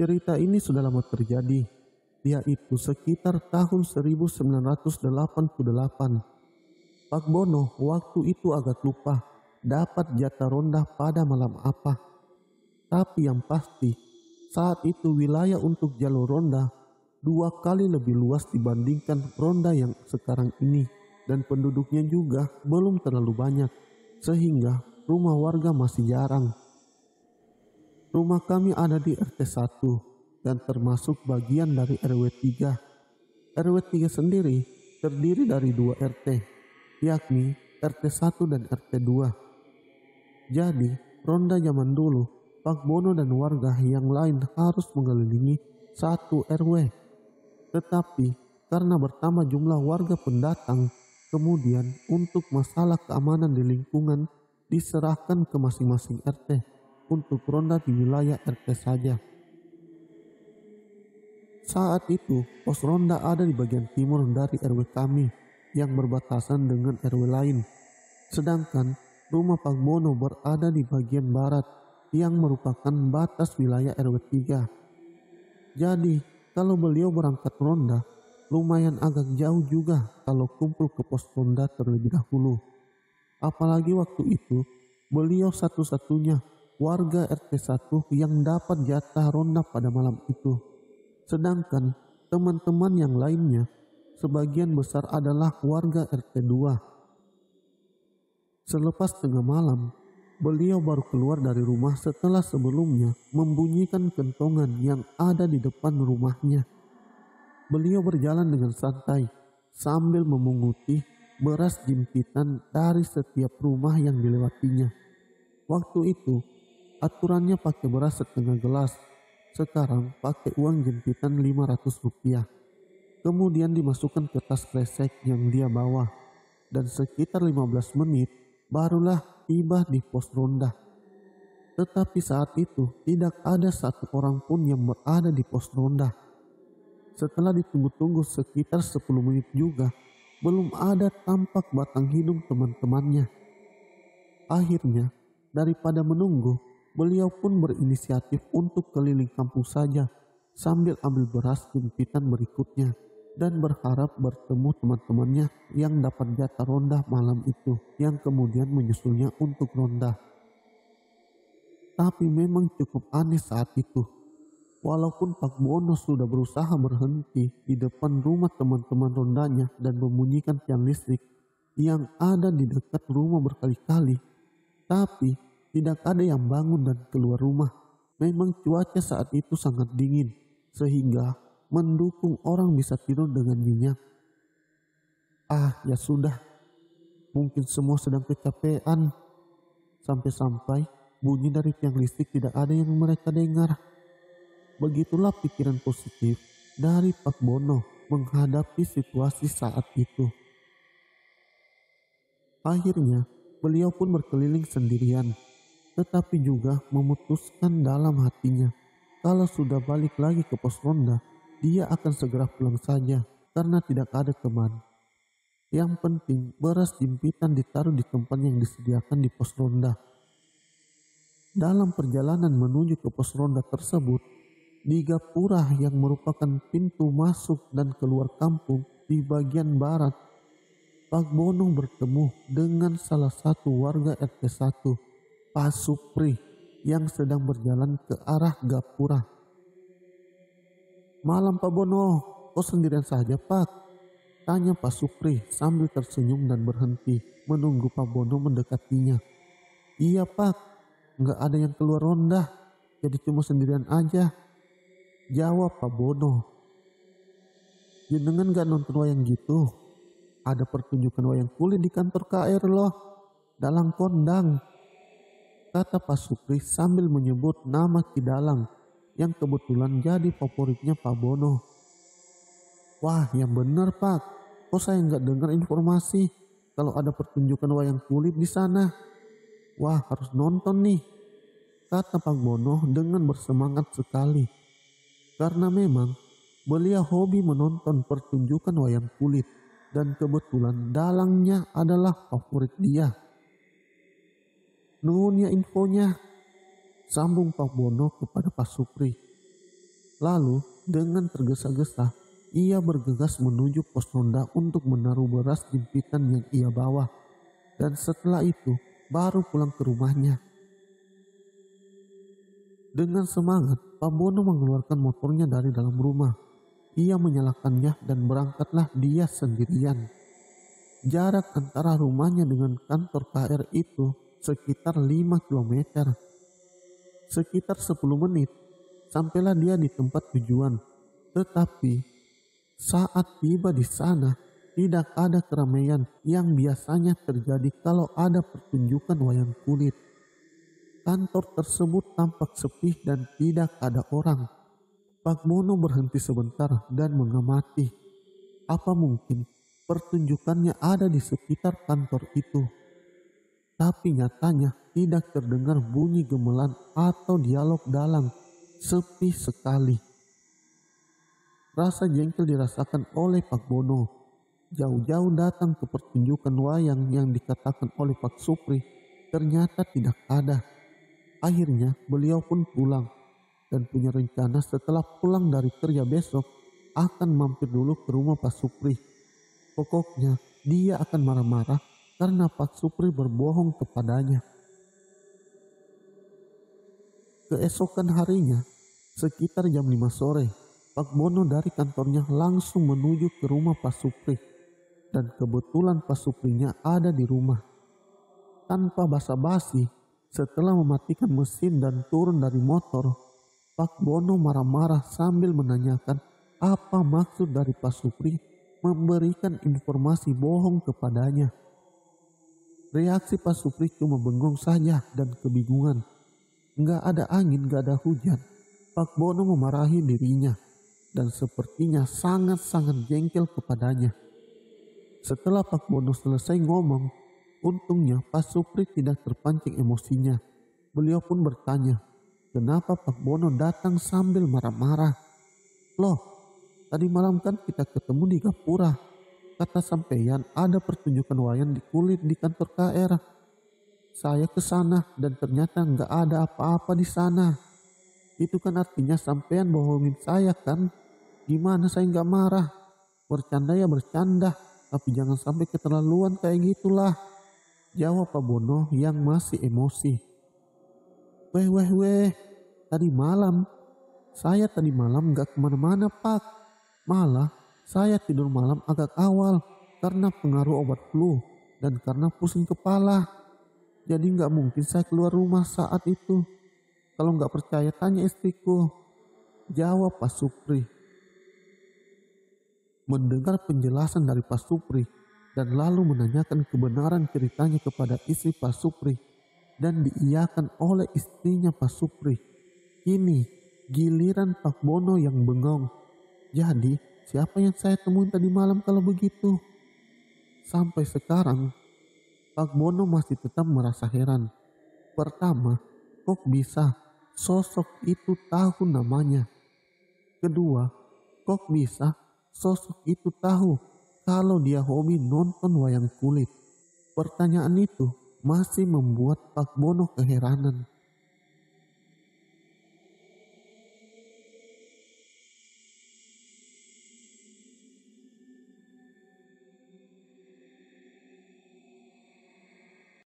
Cerita ini sudah lama terjadi, yaitu sekitar tahun 1988. Pak Bono waktu itu agak lupa dapat jatah ronda pada malam apa. Tapi yang pasti, saat itu wilayah untuk jalur ronda 2 kali lebih luas dibandingkan ronda yang sekarang ini. Dan penduduknya juga belum terlalu banyak, sehingga rumah warga masih jarang. Rumah kami ada di RT 1 dan termasuk bagian dari RW 3. RW 3 sendiri terdiri dari 2 RT, yakni RT 1 dan RT 2. Jadi, ronda zaman dulu, Pak Bono dan warga yang lain harus mengelilingi 1 RW. Tetapi, karena bertambah jumlah warga pendatang, kemudian untuk masalah keamanan di lingkungan diserahkan ke masing-masing RT untuk ronda di wilayah RT saja. Saat itu, pos ronda ada di bagian timur dari RW kami yang berbatasan dengan RW lain. Sedangkan rumah Pak Bono berada di bagian barat yang merupakan batas wilayah RW 3. Jadi, kalau beliau berangkat ronda, lumayan agak jauh juga kalau kumpul ke pos ronda terlebih dahulu. Apalagi waktu itu, beliau satu-satunya warga RT 1 yang dapat jatah ronda pada malam itu. Sedangkan teman-teman yang lainnya sebagian besar adalah warga RT 2. Selepas tengah malam, beliau baru keluar dari rumah setelah sebelumnya membunyikan kentongan yang ada di depan rumahnya. Beliau berjalan dengan santai sambil memunguti beras jimpitan dari setiap rumah yang dilewatinya. Waktu itu, aturannya pakai beras setengah gelas, sekarang pakai uang jimpitan Rp500. Kemudian dimasukkan ke tas kresek yang dia bawa, dan sekitar 15 menit barulah tiba di pos ronda. Tetapi saat itu tidak ada satu orang pun yang berada di pos ronda. Setelah ditunggu-tunggu sekitar 10 menit juga, belum ada tampak batang hidung teman-temannya. Akhirnya, daripada menunggu, beliau pun berinisiatif untuk keliling kampung saja sambil ambil beras jempitan berikutnya dan berharap bertemu teman-temannya yang dapat jatah ronda malam itu yang kemudian menyusulnya untuk ronda. Tapi memang cukup aneh saat itu. Walaupun Pak Bono sudah berusaha berhenti di depan rumah teman-teman rondanya dan membunyikan tiang listrik yang ada di dekat rumah berkali-kali, tapi tidak ada yang bangun dan keluar rumah. Memang cuaca saat itu sangat dingin, sehingga mendukung orang bisa tidur dengan nyenyak. Ya sudah, mungkin semua sedang kecapean. Sampai-sampai bunyi dari tiang listrik tidak ada yang mereka dengar. Begitulah pikiran positif dari Pak Bono menghadapi situasi saat itu. Akhirnya, beliau pun berkeliling sendirian, tetapi juga memutuskan dalam hatinya kalau sudah balik lagi ke pos ronda, dia akan segera pulang saja karena tidak ada teman. Yang penting beras jimpitan ditaruh di tempat yang disediakan di pos ronda. Dalam perjalanan menuju ke pos ronda tersebut, di gapura yang merupakan pintu masuk dan keluar kampung di bagian barat, Pak Bono bertemu dengan salah satu warga RT 1, Pak Supri, yang sedang berjalan ke arah gapura. "Malam Pak Bono, kok sendirian saja Pak?" tanya Pak Supri sambil tersenyum dan berhenti menunggu Pak Bono mendekatinya. "Iya Pak, nggak ada yang keluar ronda, jadi cuma sendirian aja," jawab Pak Bono. "Jenengan gak nonton wayang gitu? Ada pertunjukan wayang kulit di kantor KR loh, Dalang Kondang," kata Pak Supri sambil menyebut nama Ki Dalang yang kebetulan jadi favoritnya Pak Bono. "Wah, yang bener Pak, kok saya nggak dengar informasi kalau ada pertunjukan wayang kulit di sana? Wah, harus nonton nih," kata Pak Bono dengan bersemangat sekali. Karena memang beliau hobi menonton pertunjukan wayang kulit dan kebetulan dalangnya adalah favorit dia. "Nuhun ya infonya," sambung Pak Bono kepada Pak Supri. Lalu dengan tergesa-gesa ia bergegas menuju pos ronda untuk menaruh beras jimpitan yang ia bawa. Dan setelah itu baru pulang ke rumahnya. Dengan semangat, Pak Bono mengeluarkan motornya dari dalam rumah. Ia menyalakannya dan berangkatlah dia sendirian. Jarak antara rumahnya dengan kantor KR itu sekitar 5 km. Sekitar 10 menit sampailah dia di tempat tujuan. Tetapi saat tiba di sana tidak ada keramaian yang biasanya terjadi kalau ada pertunjukan wayang kulit. Kantor tersebut tampak sepi dan tidak ada orang. Pak Bono berhenti sebentar dan mengamati. Apa mungkin pertunjukannya ada di sekitar kantor itu? Tapi nyatanya tidak terdengar bunyi gemelan atau dialog dalang, sepi sekali. Rasa jengkel dirasakan oleh Pak Bono. Jauh-jauh datang ke pertunjukan wayang yang dikatakan oleh Pak Supri ternyata tidak ada. Akhirnya beliau pun pulang dan punya rencana setelah pulang dari kerja besok akan mampir dulu ke rumah Pak Supri. Pokoknya dia akan marah-marah karena Pak Supri berbohong kepadanya. Keesokan harinya, sekitar jam 5 sore, Pak Bono dari kantornya langsung menuju ke rumah Pak Supri. Dan kebetulan Pak Suprinya ada di rumah. Tanpa basa-basi, setelah mematikan mesin dan turun dari motor, Pak Bono marah-marah sambil menanyakan apa maksud dari Pak Supri memberikan informasi bohong kepadanya. Reaksi Pak Supri cuma bengong saja dan kebingungan. Nggak ada angin, nggak ada hujan. Pak Bono memarahi dirinya dan sepertinya sangat-sangat jengkel kepadanya. Setelah Pak Bono selesai ngomong, untungnya Pak Supri tidak terpancing emosinya. Beliau pun bertanya, kenapa Pak Bono datang sambil marah-marah? Loh, tadi malam kan kita ketemu di Gapura. Kata sampeyan ada pertunjukan wayang di kulit di kantor KR. Saya ke sana dan ternyata nggak ada apa-apa di sana. Itu kan artinya sampeyan bohongin saya kan? Gimana saya nggak marah? Bercanda ya bercanda, tapi jangan sampai keterlaluan kayak gitulah. Jawab Pak Bono yang masih emosi. Weh, tadi malam gak kemana-mana Pak. Malah saya tidur malam agak awal karena pengaruh obat flu dan karena pusing kepala. Jadi gak mungkin saya keluar rumah saat itu. Kalau gak percaya tanya istriku. Jawab Pak Supri. Mendengar penjelasan dari Pak Supri dan lalu menanyakan kebenaran ceritanya kepada istri Pak Supri dan diiyakan oleh istrinya Pak Supri. Kini giliran Pak Bono yang bengong. Jadi siapa yang saya temuin tadi malam kalau begitu? Sampai sekarang Pak Bono masih tetap merasa heran. Pertama, kok bisa sosok itu tahu namanya? Kedua, kok bisa sosok itu tahu kalau dia hobi nonton wayang kulit? Pertanyaan itu masih membuat Pak Bono keheranan.